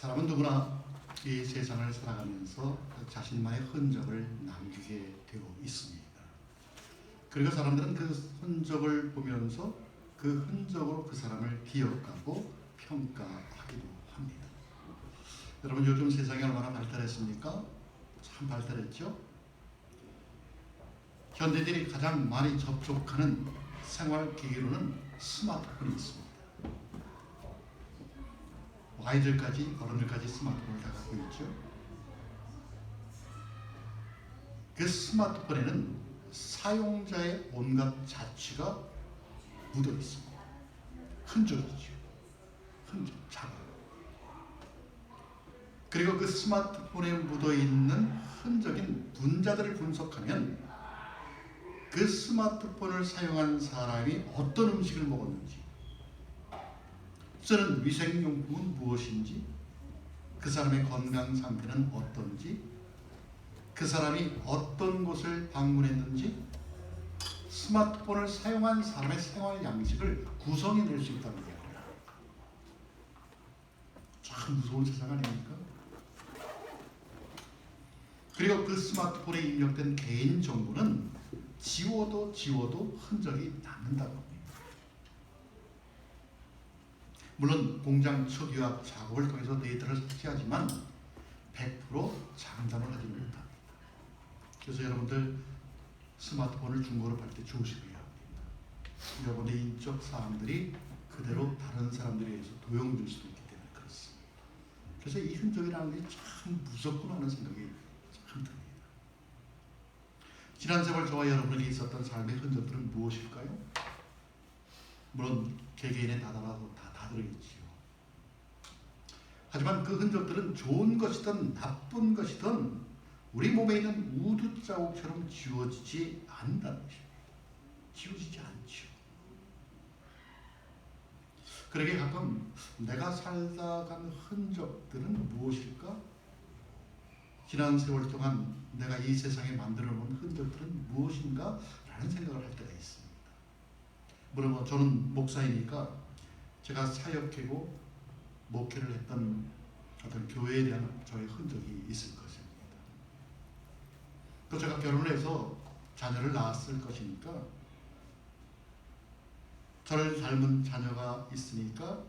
사람은 누구나 이 세상을 살아가면서 자신만의 흔적을 남기게 되어 있습니다. 그리고 사람들은 그 흔적을 보면서 그 흔적으로 그 사람을 기억하고 평가하기도 합니다. 여러분, 요즘 세상이 얼마나 발달했습니까? 참 발달했죠? 현대인이 가장 많이 접촉하는 생활기기로는 스마트폰이 있습니다. 아이들까지 어른들까지 스마트폰을 다 갖고 있죠. 그 스마트폰에는 사용자의 온갖 자취가 묻어 있습니다. 흔적이죠. 흔적, 자국. 그리고 그 스마트폰에 묻어 있는 흔적인 분자들을 분석하면 그 스마트폰을 사용한 사람이 어떤 음식을 먹었는지, 쓰는 위생용품은 무엇인지, 그 사람의 건강 상태는 어떤지, 그 사람이 어떤 곳을 방문했는지, 스마트폰을 사용한 사람의 생활 양식을 구성해낼 수 있다는 거예요. 참 무서운 세상 아닙니까? 그리고 그 스마트폰에 입력된 개인 정보는 지워도 흔적이 남는다고 합니다. 물론 공장 초기화 작업을 통해서 데이터를 삭제하지만 100% 장담을 하지 못합니다. 그래서 여러분들 스마트폰을 중고로 팔 때 조심해야 합니다. 여러분의 인적 사항들이 그대로 다른 사람들에 의해서 도용될 수도 있기 때문에 그렇습니다. 그래서 이 흔적이라는 게 참 무섭구나 하는 생각이 참 듭니다. 지난 세월 저와 여러분에게 있었던 삶의 흔적들은 무엇일까요? 물론 개개인의 나다라도 다 들어있지요. 하지만 그 흔적들은 좋은 것이든 나쁜 것이든 우리 몸에 있는 우두 자국처럼 지워지지 않는다는 것입니다. 지워지지 않죠. 그러게 가끔 내가 살다 간 흔적들은 무엇일까? 지난 세월 동안 내가 이 세상에 만들어 놓은 흔적들은 무엇인가? 라는 생각을 할 때가 있습니다. 물론 저는 목사이니까 제가 사역하고 목회를 했던 어떤 교회에 대한 저의 흔적이 있을 것입니다. 또 제가 결혼을 해서 자녀를 낳았을 것이니까 저를 닮은 자녀가 있으니까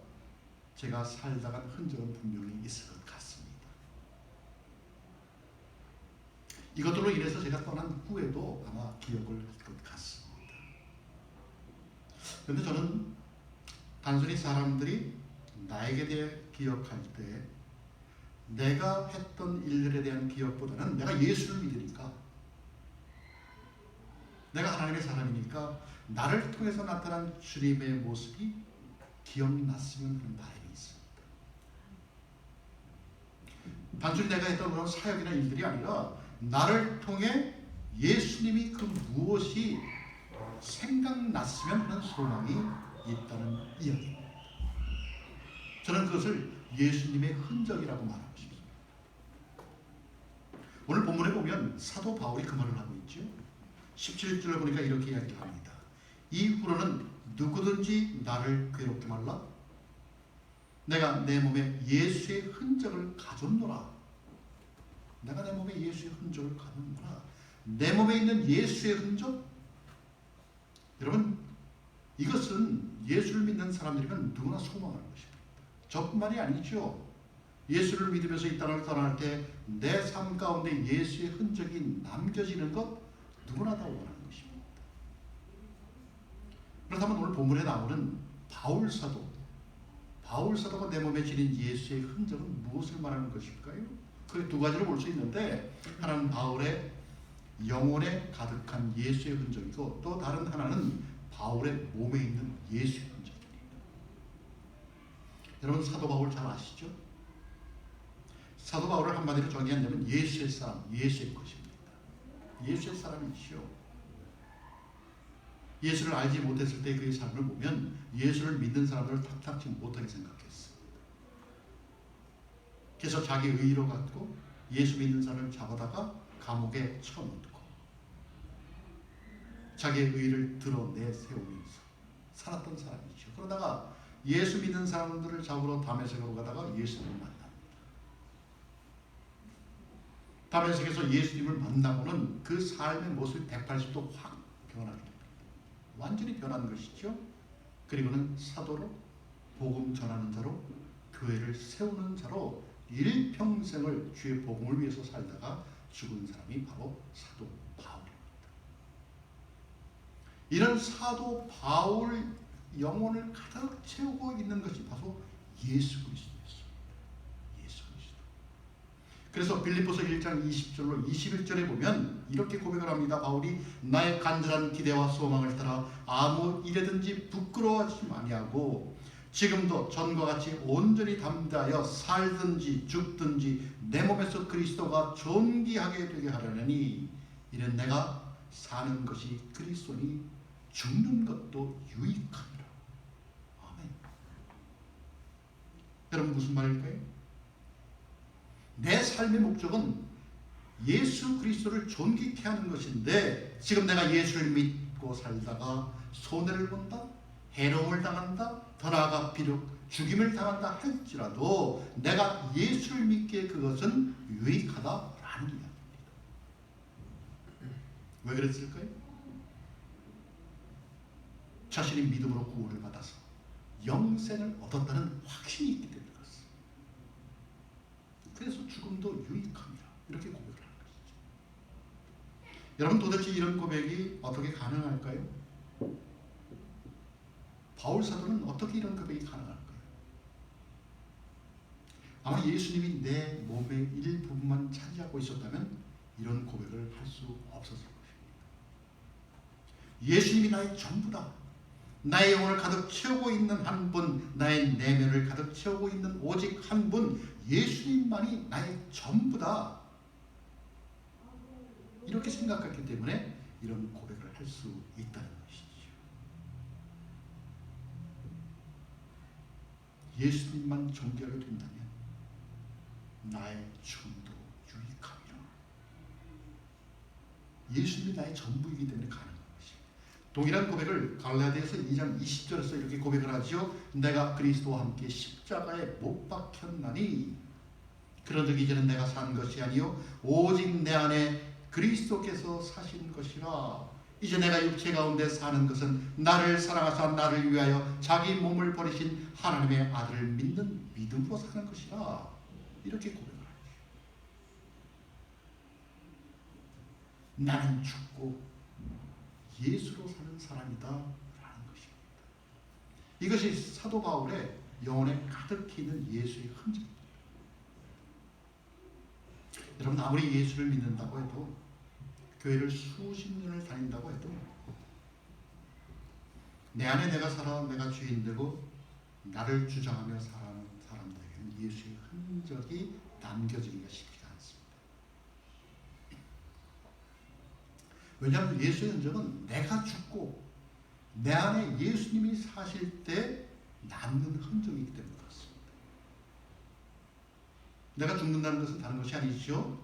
제가 살다 간 흔적은 분명히 있을 것 같습니다. 이것들로 인해서 제가 떠난 후에도 아마 기억을 할 것 같습니다. 그런데 저는 단순히 사람들이 나에게 대해 기억할 때 내가 했던 일들에 대한 기억보다는 내가 예수를 믿으니까, 내가 하나님의 사람이니까 나를 통해서 나타난 주님의 모습이 기억났으면 하는 바람이 있습니다. 단순히 내가 했던 그런 사역이나 일들이 아니라 나를 통해 예수님이 그 무엇이 생각났으면 하는 소망이 있다는 이야기입니다. 저는 그것을 예수님의 흔적이라고 말하고 싶습니다. 오늘 본문에 보면 사도 바울이 그 말을 하고 있죠. 17절을 보니까 이렇게 이야기를 합니다. 이후로는 누구든지 나를 괴롭게 말라. 내가 내 몸에 예수의 흔적을 가졌노라. 내가 내 몸에 예수의 흔적을 가졌노라. 내 몸에 있는 예수의 흔적? 여러분, 이것은 예수를 믿는 사람들이면 누구나 소망하는 것입니다. 저뿐만이 아니죠. 예수를 믿으면서 이 땅을 떠날 때 내 삶 가운데 예수의 흔적이 남겨지는 것 누구나 다 원하는 것입니다. 그렇다면 오늘 본문에 나오는 바울 사도가 내 몸에 지닌 예수의 흔적은 무엇을 말하는 것일까요? 그 두 가지로 볼 수 있는데, 하나는 바울의 영혼에 가득한 예수의 흔적이고 또 다른 하나는 바울의 몸에 있는 예수의 흔적입니다. 여러분, 사도 바울 잘 아시죠? 사도 바울을 한마디로 정의한다면 예수의 사람, 예수의 것입니다. 예수의 사람이시죠. 예수를 알지 못했을 때 그의 삶을 보면 예수를 믿는 사람들을 탁탁지 못하게 생각했습니다. 그래서 자기 의로 갖고 예수 믿는 사람을 잡아다가 감옥에 쳐넣고 자기의 의를 드러내 세우면서 살았던 사람이죠. 그러다가 예수 믿는 사람들을 잡으러 다메섹으로 가다가 예수님을 만납니다. 다메섹에서 예수님을 만나고는 그 삶의 모습이 180도 확 변하게 됩니다. 완전히 변한 것이죠. 그리고는 사도로, 복음 전하는 자로, 교회를 세우는 자로 일평생을 주의 복음을 위해서 살다가 죽은 사람이 바로 사도 바울입니다. 이런 사도 바울 영혼을 가득 채우고 있는 것이 바로 예수 그리스도였습니다. 예수 그리스도. 그래서 빌립보서 1장 20절로 21절에 보면 이렇게 고백을 합니다. 바울이 나의 간절한 기대와 소망을 따라 아무 일에든지 부끄러워하지 아니하고 지금도 전과 같이 온전히 담대하여 살든지 죽든지 내 몸에서 그리스도가 존귀하게 되게 하려니 이는 내가 사는 것이 그리스도니 죽는 것도 유익함이라. 아멘. 여러분 무슨 말일까요? 내 삶의 목적은 예수 그리스도를 존귀케 하는 것인데 지금 내가 예수를 믿고 살다가 손해를 본다, 해로움을 당한다, 더 나아가 비록 죽임을 당한다 할지라도 내가 예수를 믿기에 그것은 유익하다라는 이야기입니다. 왜 그랬을까요? 자신이 믿음으로 구원을 받아서 영생을 얻었다는 확신이 있기 때문에 그렇습니다. 그래서 죽음도 유익합니다. 이렇게 고백을 하는 것이죠. 여러분 도대체 이런 고백이 어떻게 가능할까요? 바울 사도는 어떻게 이런 고백이 가능할까요? 아마 예수님이 내 몸의 일부분만 차지하고 있었다면 이런 고백을 할 수 없었을 것입니다. 예수님이 나의 전부다. 나의 영혼을 가득 채우고 있는 한 분, 나의 내면을 가득 채우고 있는 오직 한 분, 예수님만이 나의 전부다. 이렇게 생각했기 때문에 이런 고백을 할 수 있다는 것이죠. 예수님만 존귀하게 된다면 나의 죽음도 유익함이라. 예수님이 나의 전부이기 때문에 가능한 것입니다. 동일한 고백을 갈라디아서 2장 20절에서 이렇게 고백을 하죠. 내가 그리스도와 함께 십자가에 못 박혔나니 그런즉 이제는 내가 산 것이 아니요 오직 내 안에 그리스도께서 사신 것이라. 이제 내가 육체 가운데 사는 것은 나를 사랑하사 나를 위하여 자기 몸을 버리신 하나님의 아들을 믿는 믿음으로 사는 것이라. 이렇게 고백을 하죠. 나는 죽고 예수로 사는 사람이다 라는 것입니다. 이것이 사도 바울의 영혼에 가득히 있는 예수의 흔적입니다. 여러분 아무리 예수를 믿는다고 해도 교회를 수십 년을 다닌다고 해도 내 안에 내가 살아 내가 주인 되고 나를 주장하며 살아가는 사람들에게는 예수의 흔적이 남겨지기가 쉽지가 않습니다. 왜냐하면 예수의 흔적은 내가 죽고 내 안에 예수님이 사실 때 남는 흔적이기 때문에 그렇습니다. 내가 죽는다는 것은 다른 것이 아니죠.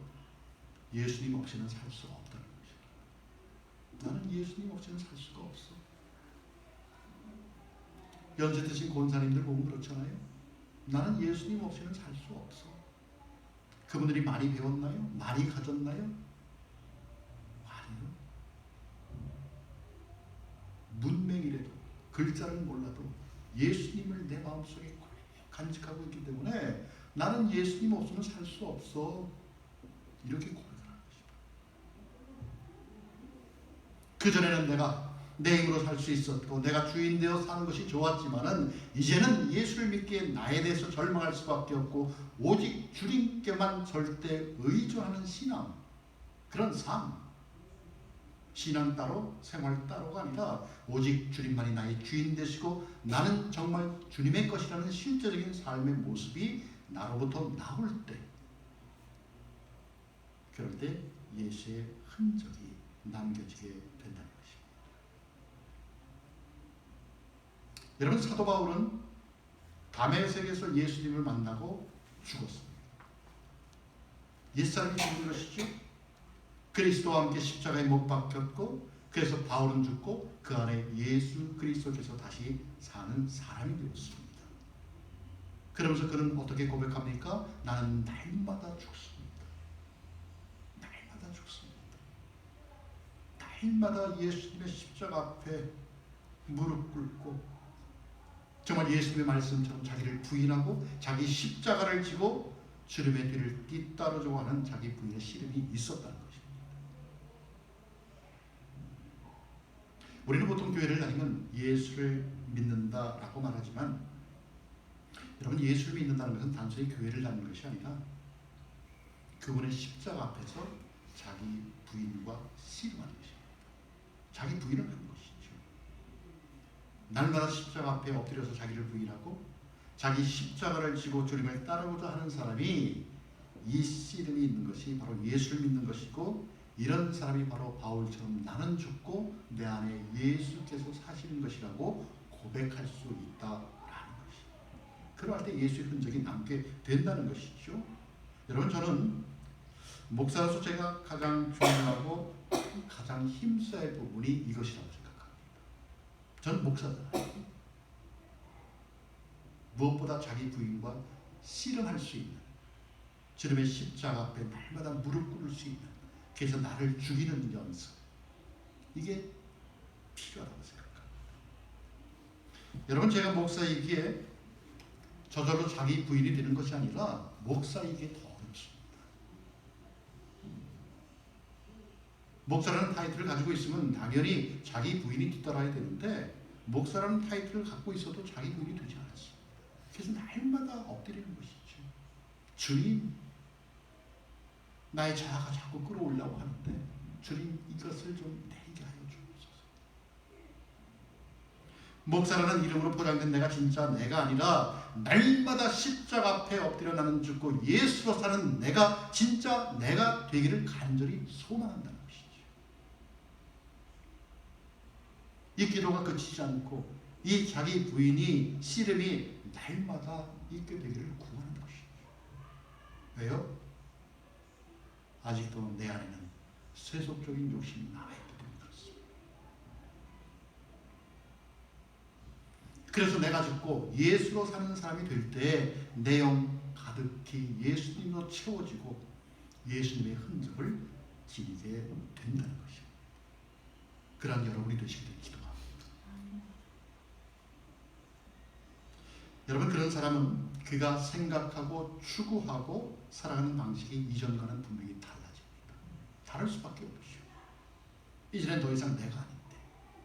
예수님 없이는 살 수 없다는 것입니다. 나는 예수님 없이는 살 수가 없어. 연세 드신 권사님들 보면 그렇잖아요. 나는 예수님 없이는 살 수 없어. 그분들이 많이 배웠나요? 많이 가졌나요? 아니요. 문맹이라도 글자를 몰라도 예수님을 내 마음속에 간직하고 있기 때문에 나는 예수님 없이는 살 수 없어. 이렇게 고백을 하는 것입니다. 그전에는 내가 내 힘으로 살 수 있었고 내가 주인 되어 사는 것이 좋았지만은 이제는 예수를 믿기에 나에 대해서 절망할 수밖에 없고 오직 주님께만 절대 의존하는 신앙, 그런 삶, 신앙 따로 생활 따로가 아니라 오직 주님만이 나의 주인 되시고 나는 정말 주님의 것이라는 실제적인 삶의 모습이 나로부터 나올 때, 그럴 때 예수의 흔적이 남겨지게 된다는 것입니다. 여러분 사도 바울은 다메섹에서 예수님을 만나고 죽었습니다. 옛사람이 죽은 것이죠. 그리스도와 함께 십자가에 못 박혔고 그래서 바울은 죽고 그 안에 예수 그리스도께서 다시 사는 사람이 되었습니다. 그러면서 그는 어떻게 고백합니까? 나는 날마다 죽습니다. 날마다 예수님의 십자가 앞에 무릎 꿇고 정말 예수님의 말씀처럼 자기를 부인하고 자기 십자가를 지고 주님의 뒤를 뒤따르려고 하는 자기 부인의 씨름이 있었다는 것입니다. 우리는 보통 교회를 다니면 예수를 믿는다라고 말하지만 여러분, 예수를 믿는다는 것은 단순히 교회를 다니는 것이 아니라 그분의 십자가 앞에서 자기 부인과 씨름하는 것입니다. 자기 부인을 하는 것이죠. 날마다 십자가 앞에 엎드려서 자기를 부인하고 자기 십자가를 지고 주님을 따르고자 하는 사람이 이 씨름이 있는 것이 바로 예수를 믿는 것이고, 이런 사람이 바로 바울처럼 나는 죽고 내 안에 예수께서 사시는 것이라고 고백할 수 있다라는 것입니다. 그러할 때 예수의 흔적이 남게 된다는 것이죠. 여러분, 저는 목사로서 제가 가장 중요하고 가장 힘써야 할 부분이 이것이라고 생각합니다. 저는 목사잖아요. 무엇보다 자기 부인과 씨름할 수 있는, 주님의 십자가 앞에 날마다 무릎 꿇을 수 있는, 그래서 나를 죽이는 연습, 이게 필요하다고 생각합니다. 여러분, 제가 목사이기에 저절로 자기 부인이 되는 것이 아니라 목사이기에 더 어렵습니다. 목사라는 타이틀을 가지고 있으면 당연히 자기 부인이 뒤따라야 되는데, 목사라는 타이틀을 갖고 있어도 자기 부인이 되지 않았습니다. 그래서 날마다 엎드리는 것이죠. 주님, 나의 자아가 자꾸 끌어올라고 하는데 주님, 이것을 좀 내리게 하여 주옵소서. 목사라는 이름으로 포장된 내가 진짜 내가 아니라 날마다 십자가 앞에 엎드려 나는 죽고 예수로 사는 내가 진짜 내가 되기를 간절히 소망한다는 것이죠. 이 기도가 그치지 않고 이 자기 부인이 씨름이 날마다 있게 되기를 구하는 것이죠. 왜요? 아직도 내 안에는 세속적인 욕심이 남아있기 때문에 그렇습니다. 그래서 내가 죽고 예수로 사는 사람이 될 때 내 영 가득히 예수님으로 채워지고 예수님의 흔적을 지니게 된다는 것입니다. 그러한 여러분이 되시기를 기도합니다. 여러분, 그런 사람은 그가 생각하고 추구하고 살아가는 방식이 이전과는 분명히 달라집니다. 다를 수밖에 없죠. 이제는 더 이상 내가 아닌데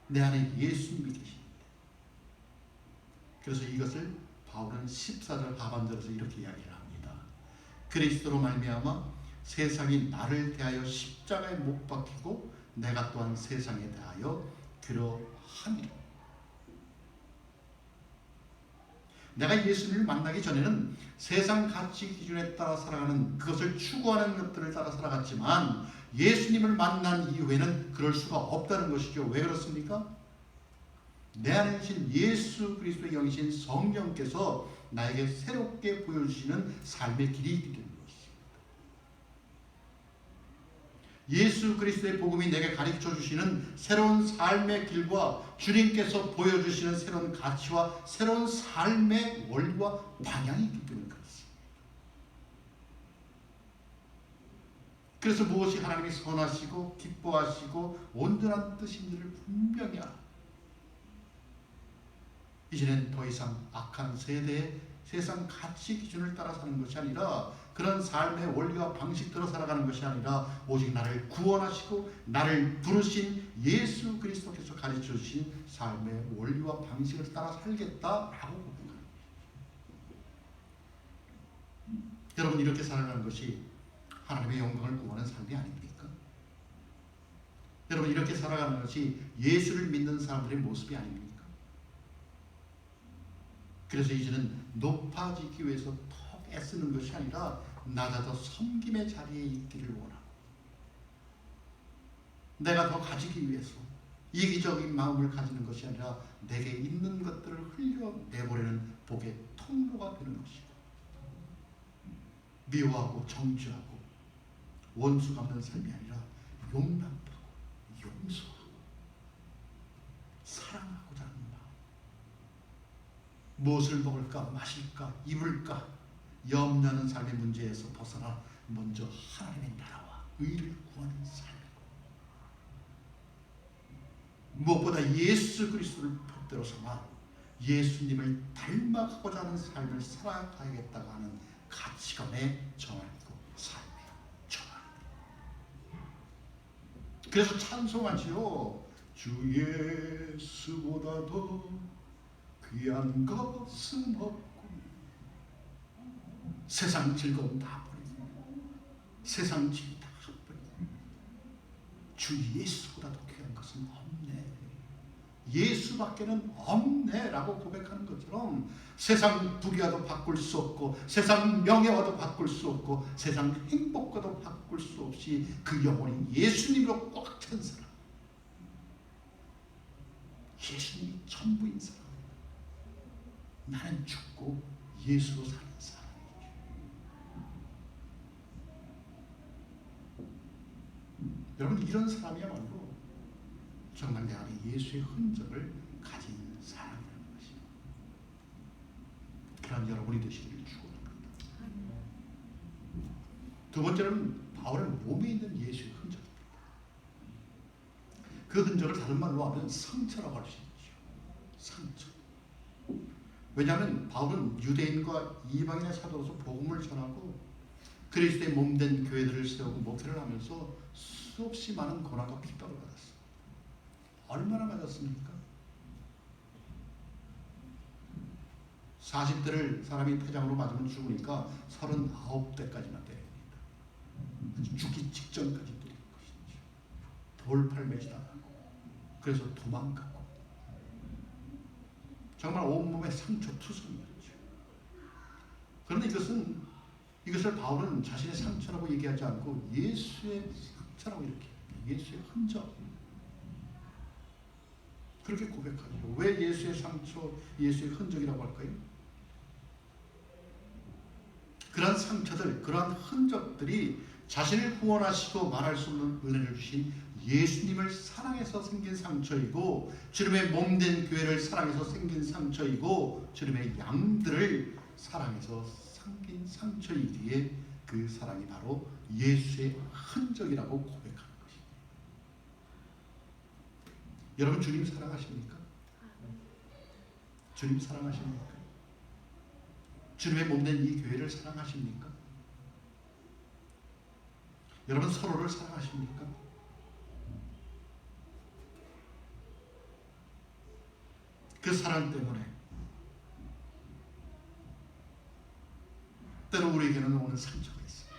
내 안에 예수님이 계시는데. 그래서 이것을 바울은 14절 하반절에서 이렇게 이야기를 합니다. 그리스도로 말미암아 세상이 나를 대하여 십자가에 못 박히고 내가 또한 세상에 대하여 그러함이라. 내가 예수님을 만나기 전에는 세상 가치 기준에 따라 살아가는, 그것을 추구하는 것들을 따라 살아갔지만 예수님을 만난 이후에는 그럴 수가 없다는 것이죠. 왜 그렇습니까? 내 안에 계신 예수 그리스도의 영이신 성령께서 나에게 새롭게 보여주시는 삶의 길이 있기 때문에 예수 그리스도의 복음이 내게 가르쳐 주시는 새로운 삶의 길과 주님께서 보여주시는 새로운 가치와 새로운 삶의 원리와 방향이 있기 때문에 그렇습니다. 그래서 무엇이 하나님이 선하시고 기뻐하시고 온전한 뜻인지를 분명히 알아. 이제는 더 이상 악한 세대의 세상 가치 기준을 따라 사는 것이 아니라, 그런 삶의 원리와 방식대로 살아가는 것이 아니라 오직 나를 구원하시고 나를 부르신 예수 그리스도께서 가르쳐 주신 삶의 원리와 방식을 따라 살겠다라고 고백합니다. 여러분, 이렇게 살아가는 것이 하나님의 영광을 구하는 삶이 아닙니까? 여러분, 이렇게 살아가는 것이 예수를 믿는 사람들의 모습이 아닙니까? 그래서 이제는 높아지기 위해서 더 애쓰는 것이 아니라 낮아져 섬김의 자리에 있기를 원하고, 내가 더 가지기 위해서 이기적인 마음을 가지는 것이 아니라 내게 있는 것들을 흘려내버리는 복의 통로가 되는 것이고, 미워하고 정죄하고 원수 갚는 삶이 아니라 용납하고 용서하고 사랑하고자 하는 마음, 무엇을 먹을까 마실까 입을까 염려하는 삶의 문제에서 벗어나 먼저 하나님의 나라와 의를 구하는 삶이고, 무엇보다 예수 그리스도를 표대로 삼아 예수님을 닮아가고자 하는 삶을 살아가야겠다고 하는 가치관에 정하고 삶에 정하는. 그래서 찬송하지요. 주 예수보다도 귀한 것은 없고 세상 즐거움 다 버리고 세상 즐거움 다 버리고 주 예수보다도 귀한 것은 없네, 예수밖에는 없네 라고 고백하는 것처럼 세상 부귀와도 바꿀 수 없고 세상 명예와도 바꿀 수 없고 세상 행복과도 바꿀 수 없이 그 영혼이 예수님으로 꽉 찬 사람, 예수님이 전부인 사람, 나는 죽고 예수로 사는 사람이죠. 여러분, 이런 사람이야말로 정말 내 안에 예수의 흔적을 가진 사람이라는 것입니다. 그런 여러분이 되시기를 축원합니다. 두 번째는 바울의 몸에 있는 예수의 흔적입니다. 그 흔적을 다른 말로 하면 상처라고 할 수 있죠. 상처. 왜냐하면 바울은 유대인과 이방인의 사도로서 복음을 전하고 그리스도의 몸된 교회들을 세우고 목회를 하면서 수없이 많은 고난과 핍박을 받았어요. 얼마나 맞았습니까? 40대를 사람이 폐장으로 맞으면 죽으니까 39대까지나 때립니다. 죽기 직전까지 때리는 것이죠. 돌팔매시 당하고 그래서 도망가고 정말 온몸에 상처투성이었죠. 그런데 이것을 바울은 자신의 상처라고 얘기하지 않고 예수의 상처라고 이렇게 예수의 흔적 그렇게 고백하죠. 왜 예수의 상처, 예수의 흔적이라고 할까요? 그러한 상처들, 그러한 흔적들이 자신을 구원하시고 말할 수 없는 은혜를 주신 예수님을 사랑해서 생긴 상처이고 주님의 몸된 교회를 사랑해서 생긴 상처이고 주님의 양들을 사랑해서 생긴 상처이기에 그 사랑이 바로 예수의 흔적이라고 고백합니다. 여러분, 주님 사랑하십니까? 주님 사랑하십니까? 주님의 몸된 이 교회를 사랑하십니까? 여러분, 서로를 사랑하십니까? 그 사랑 때문에 때로 우리에게는 오는 상처가 있습니다.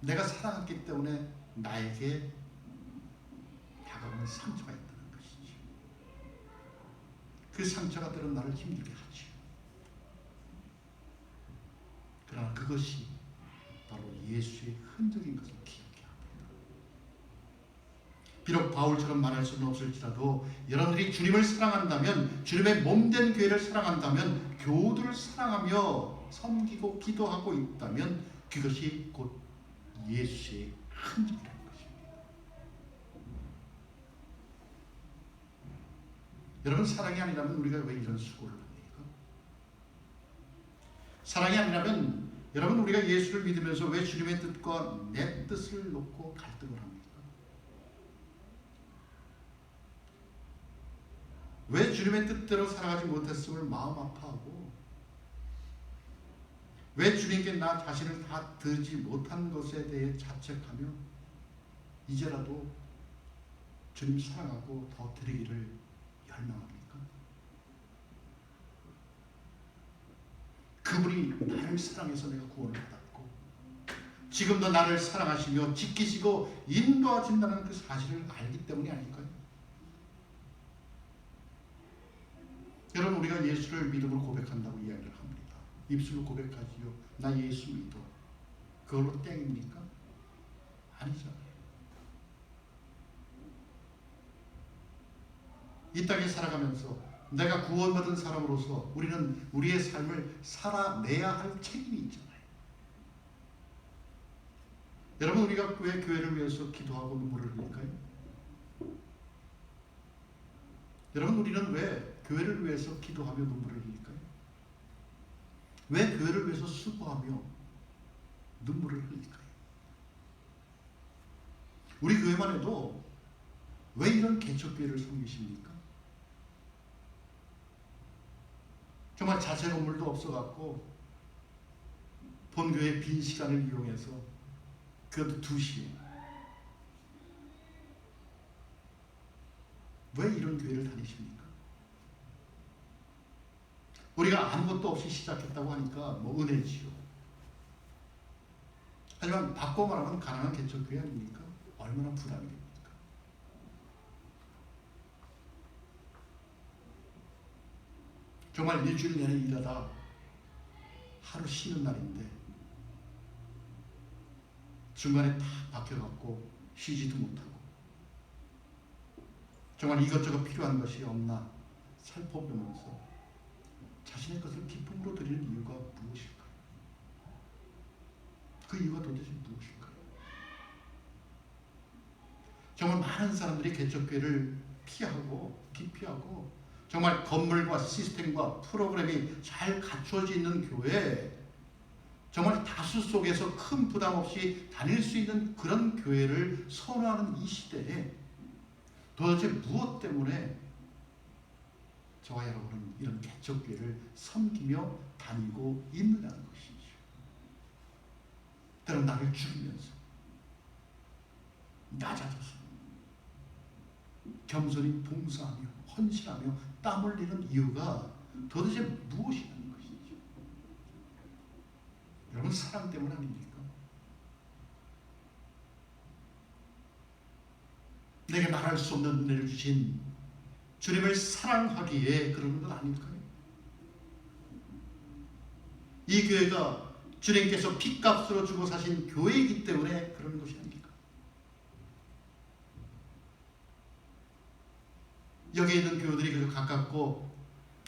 내가 사랑했기 때문에 나에게 다가오는 상처가 있다는 것이죠. 그 상처가 때로 나를 힘들게 하죠. 그러나 그것이 바로 예수의 흔적인 것을 기억해야 합니다. 비록 바울처럼 말할 수는 없을지라도 여러분들이 주님을 사랑한다면, 주님의 몸된 교회를 사랑한다면, 교우들을 사랑하며 섬기고 기도하고 있다면 그것이 곧 예수의 흔적이라는 것입니다. 여러분, 사랑이 아니라면 우리가 왜 이런 수고를 합니까? 사랑이 아니라면 여러분, 우리가 예수를 믿으면서 왜 주님의 뜻과 내 뜻을 놓고 갈등을 합니까? 왜 주님의 뜻대로 살아가지 못했음을 마음 아파하고 왜 주님께 나 자신을 다 드리지 못한 것에 대해 자책하며 이제라도 주님 사랑하고 더 드리기를 열망합니까? 그분이 나를 사랑해서 내가 구원을 받았고 지금도 나를 사랑하시며 지키시고 인도하신다는 그 사실을 알기 때문이 아닐까요? 여러분, 우리가 예수를 믿음으로 고백한다고 이야기를 합니다. 입술로 고백하지요. 나 예수 믿어. 그걸로 땡입니까? 아니잖아요. 이 땅에 살아가면서 내가 구원받은 사람으로서 우리는 우리의 삶을 살아내야 할 책임이 있잖아요. 여러분, 우리가 왜 교회를 위해서 기도하고 눈물을 흘릴까요? 여러분, 우리는 왜 교회를 위해서 기도하며 눈물을 흘릴까요? 왜 교회를 위해서 수고하며 눈물을 흘릴까요? 우리 교회만 해도 왜 이런 개척교회를 섬기십니까? 정말 자체 건물도 없어갖고 본교회 빈 시간을 이용해서 그것도 2시에 왜 이런 교회를 다니십니까? 우리가 아무것도 없이 시작했다고 하니까 뭐 은혜지요. 하지만 바꿔 말하면 가난한 개척교회 아닙니까? 얼마나 부담이 됩니까? 정말 일주일 내내 일하다 하루 쉬는 날인데 중간에 다 박혀갖고 쉬지도 못하고 정말 이것저것 필요한 것이 없나 살펴보면서 자신의 것을 기쁨으로 드리는 이유가 무엇일까요? 그 이유가 도대체 무엇일까요? 정말 많은 사람들이 개척교회를 피하고 기피하고 정말 건물과 시스템과 프로그램이 잘 갖춰져 있는 교회, 정말 다수 속에서 큰 부담 없이 다닐 수 있는 그런 교회를 선호하는 이 시대에 도대체 무엇 때문에 저와 여러분은 이런 개척교회를 섬기며 다니고 있느냐는 것이죠. 때론 나를 죽이면서 낮아져서 겸손히 봉사하며 헌신하며 땀 흘리는 이유가 도대체 무엇이냐는 것이죠. 여러분, 사랑 때문 아닙니까? 내게 말할 수 없는 은혜를 주신 주님을 사랑하기에 그러는 것 아닐까요? 이 교회가 주님께서 핏값으로 주고 사신 교회이기 때문에 그러는 것이 아닙니까? 여기에 있는 교우들이 그저 가깝고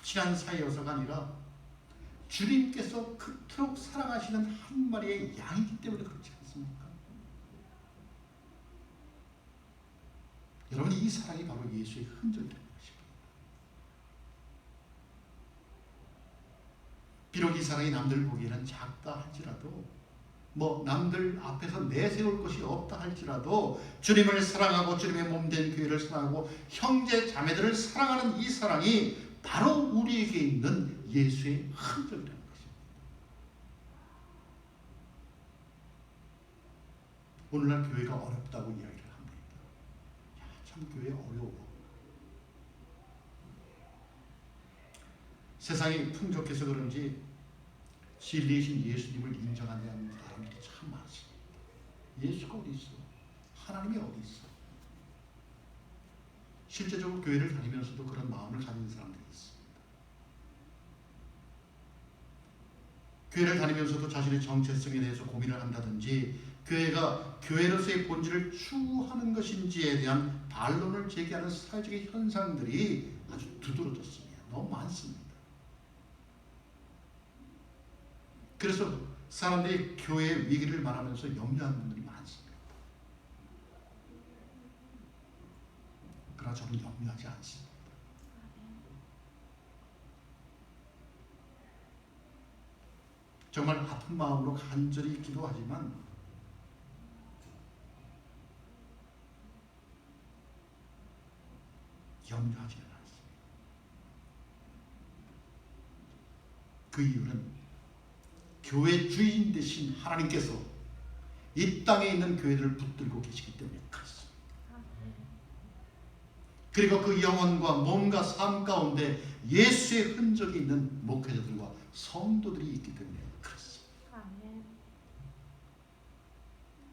친한 사이여서가 아니라 주님께서 그토록 사랑하시는 한 마리의 양이기 때문에 그렇지 않습니까? 여러분, 이 사랑이 바로 예수의 흔적이라는 것입니다. 비록 이 사랑이 남들 보기에는 작다 할지라도, 뭐 남들 앞에서 내세울 것이 없다 할지라도 주님을 사랑하고 주님의 몸된 교회를 사랑하고 형제 자매들을 사랑하는 이 사랑이 바로 우리에게 있는 예수의 흔적이라는 것입니다. 오늘날 교회가 어렵다고 이야기를 합니다. 참 교회 어려워. 세상이 풍족해서 그런지 진리이신 예수님을 인정하지 않는 사람들이 참 많습니다. 예수가 어디 있어? 하나님이 어디 있어? 실제적으로 교회를 다니면서도 그런 마음을 가진 사람들이 있습니다. 교회를 다니면서도 자신의 정체성에 대해서 고민을 한다든지 교회가 교회로서의 본질을 추구하는 것인지에 대한 반론을 제기하는 사회적인 현상들이 아주 두드러졌습니다. 너무 많습니다. 그래서 사람들이 교회의 위기를 말하면서 염려하는 분들이 많습니다. 그러나 저는 염려하지 않습니다. 정말 아픈 마음으로 간절히 기도하지만 염려하지는 않습니다. 그 이유는 교회 주인 되신 하나님께서 이 땅에 있는 교회들을 붙들고 계시기 때문에 그렇습니다. 그리고 그 영혼과 몸과 삶 가운데 예수의 흔적이 있는 목회자들과 성도들이 있기 때문에 그렇습니다.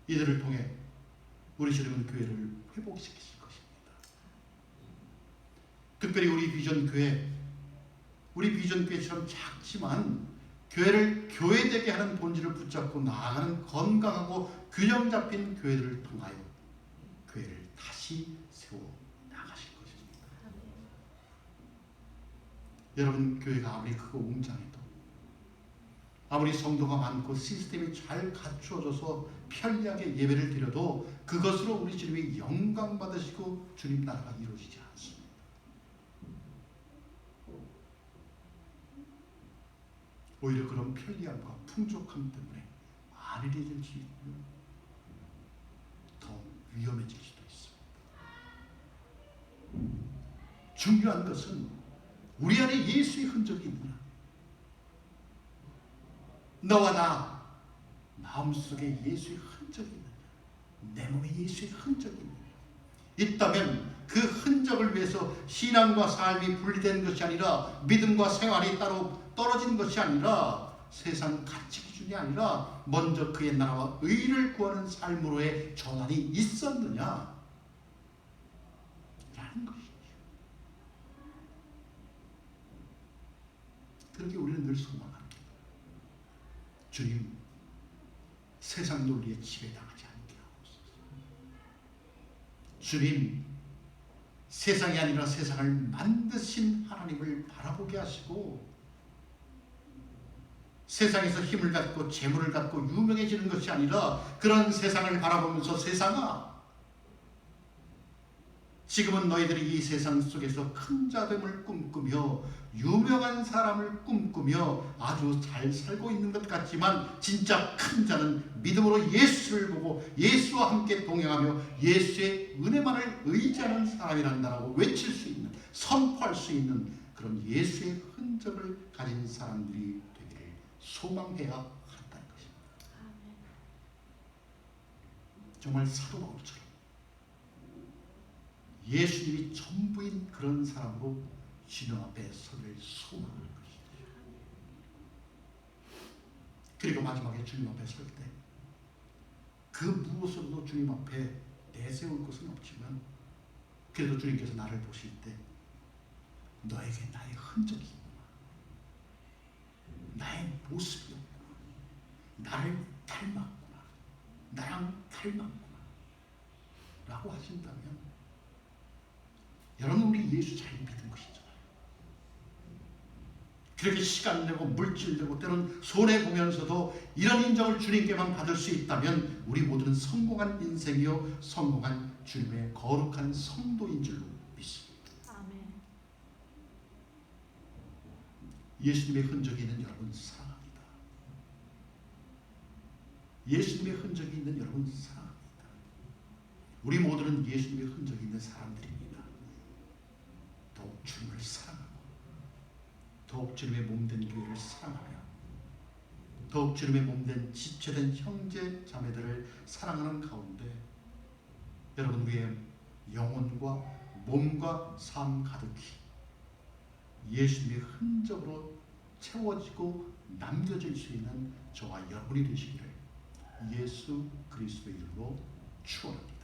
이들을 통해 우리 주님은 교회를 회복시키실 것입니다. 특별히 우리 비전 교회처럼 작지만 교회를 교회되게 하는 본질을 붙잡고 나아가는 건강하고 균형 잡힌 교회를 통하여 교회를 다시 세워 나가실 것입니다. 여러분, 교회가 아무리 크고 웅장해도 아무리 성도가 많고 시스템이 잘 갖추어져서 편리하게 예배를 드려도 그것으로 우리 주님이 영광 받으시고 주님 나라가 이루어지지 않습니다. 오히려 그런 편리함과 풍족함 때문에 안일해질 수 있고 더 위험해질 수도 있습니다. 중요한 것은 우리 안에 예수의 흔적이 있느냐. 너와 나 마음속에 예수의 흔적이 있느냐. 내 몸에 예수의 흔적이 있느냐. 있다면 그 흔적을 위해서 신앙과 삶이 분리된 것이 아니라 믿음과 생활이 따로 떨어진 것이 아니라 세상 가치 기준이 아니라 먼저 그의 나라와 의를 구하는 삶으로의 전환이 있었느냐 라는 것이죠. 그렇게 우리는 늘 소망합니다. 주님, 세상 논리에 지배당하지 않게 하옵소서. 주님, 세상이 아니라 세상을 만드신 하나님을 바라보게 하시고 세상에서 힘을 갖고 재물을 갖고 유명해지는 것이 아니라 그런 세상을 바라보면서 세상아, 지금은 너희들이 이 세상 속에서 큰 자됨을 꿈꾸며 유명한 사람을 꿈꾸며 아주 잘 살고 있는 것 같지만 진짜 큰 자는 믿음으로 예수를 보고 예수와 함께 동행하며 예수의 은혜만을 의지하는 사람이란다라고 외칠 수 있는, 선포할 수 있는 그런 예수의 흔적을 가진 사람들이 되기를 소망해야 한다는 것입니다. 정말 사도 바울처럼 예수님이 전부인 그런 사람으로 주님 앞에 서길 소망하는 것이죠. 그리고 마지막에 주님 앞에 설 때 그 무엇으로도 주님 앞에 내세울 것은 없지만 그래도 주님께서 나를 보실 때 너에게 나의 흔적이 있구나, 나의 모습이 없구나, 나를 닮았구나, 나랑 닮았구나 라고 하신다면 여러분, 우리 예수 잘 믿은 것이잖아요. 그렇게 시간 내고 물질 내고 때로는 손해보면서도 이런 인정을 주님께만 받을 수 있다면 우리 모두는 성공한 인생이요 성공한 주님의 거룩한 성도인 줄로 믿습니다. 아멘. 예수님의 흔적이 있는 여러분 사랑합니다. 예수님의 흔적이 있는 여러분 사랑합니다. 우리 모두는 예수님의 흔적이 있는 사람들입니다. 더욱 주님을 사랑하고 더욱 주님의 몸된 교회를 사랑하며 더욱 주님의 몸된 지체된 형제 자매들을 사랑하는 가운데 여러분, 우리의 영혼과 몸과 삶 가득히 예수님의 흔적으로 채워지고 남겨질 수 있는 저와 여러분이 되시기를 예수 그리스도의 이름으로 축원합니다.